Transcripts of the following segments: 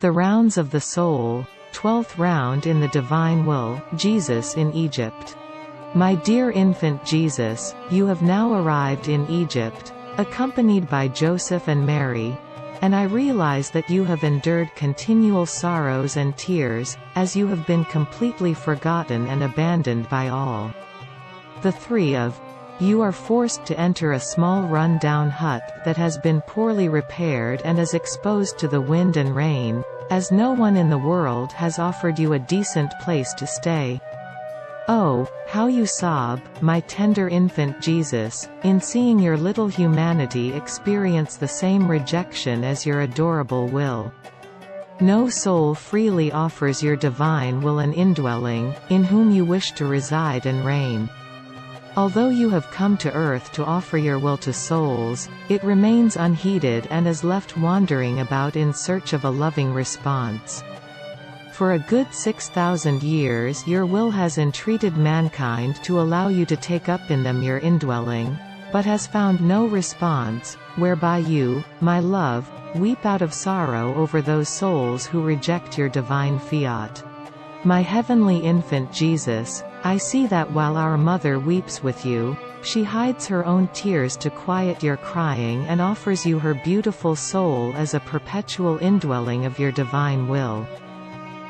The rounds of the soul, 12th round in the divine will, Jesus in Egypt. My dear infant Jesus, you have now arrived in Egypt, accompanied by Joseph and Mary, and I realize that you have endured continual sorrows and tears, as you have been completely forgotten and abandoned by all. The three of you are forced to enter a small run-down hut that has been poorly repaired and is exposed to the wind and rain, as no one in the world has offered you a decent place to stay. Oh, how you sob, my tender infant Jesus, in seeing your little humanity experience the same rejection as your adorable will. No soul freely offers your divine will an indwelling, in whom you wish to reside and reign. Although you have come to earth to offer your will to souls, it remains unheeded and is left wandering about in search of a loving response. For a good 6,000 years your will has entreated mankind to allow you to take up in them your indwelling, but has found no response, whereby you, my love, weep out of sorrow over those souls who reject your divine fiat. My heavenly infant Jesus, I see that while our mother weeps with you, she hides her own tears to quiet your crying and offers you her beautiful soul as a perpetual indwelling of your divine will.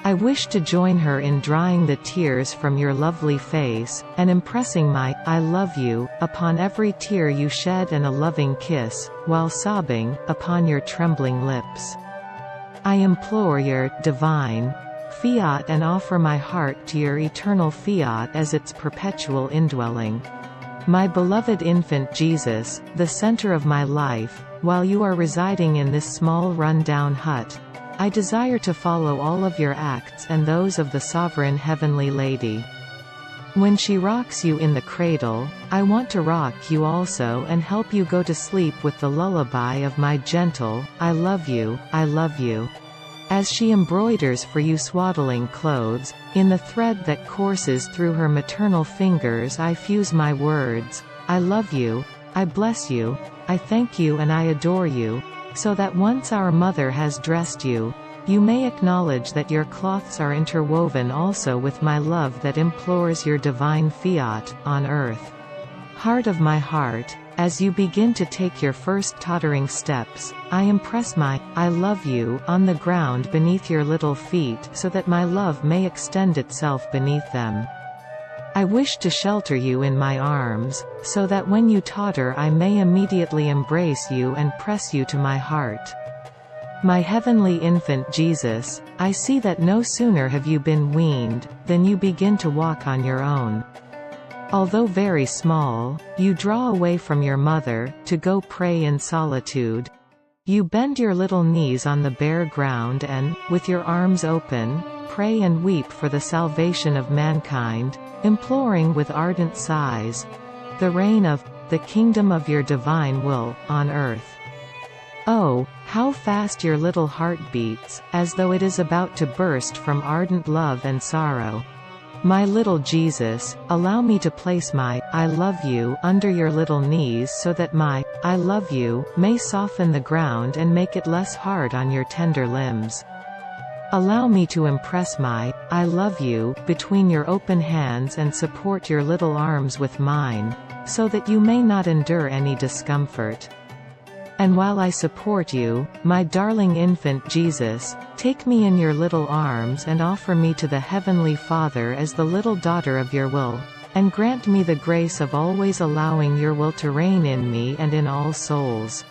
I wish to join her in drying the tears from your lovely face, and impressing my "I love you" upon every tear you shed and a loving kiss, while sobbing, upon your trembling lips. I implore your divine fiat and offer my heart to your eternal fiat as its perpetual indwelling. My beloved infant Jesus, the center of my life, while you are residing in this small run-down hut, I desire to follow all of your acts and those of the sovereign heavenly lady. When she rocks you in the cradle, I want to rock you also and help you go to sleep with the lullaby of my gentle, I love you, I love you. As she embroiders for you swaddling clothes, in the thread that courses through her maternal fingers I fuse my words, I love you, I bless you, I thank you and I adore you, so that once our mother has dressed you, you may acknowledge that your cloths are interwoven also with my love that implores your divine fiat, on earth. Heart of my heart, as you begin to take your first tottering steps, I impress my "I love you" on the ground beneath your little feet so that my love may extend itself beneath them. I wish to shelter you in my arms, so that when you totter I may immediately embrace you and press you to my heart. My heavenly infant Jesus, I see that no sooner have you been weaned, than you begin to walk on your own. Although very small, you draw away from your mother, to go pray in solitude. You bend your little knees on the bare ground and, with your arms open, pray and weep for the salvation of mankind, imploring with ardent sighs the reign of the kingdom of your divine will, on earth. Oh, how fast your little heart beats, as though it is about to burst from ardent love and sorrow. My little Jesus, allow me to place my "I love you" under your little knees so that my "I love you" may soften the ground and make it less hard on your tender limbs. Allow me to impress my "I love you" between your open hands and support your little arms with mine, so that you may not endure any discomfort. And while I support you, my darling infant Jesus, take me in your little arms and offer me to the Heavenly Father as the little daughter of your will, and grant me the grace of always allowing your will to reign in me and in all souls.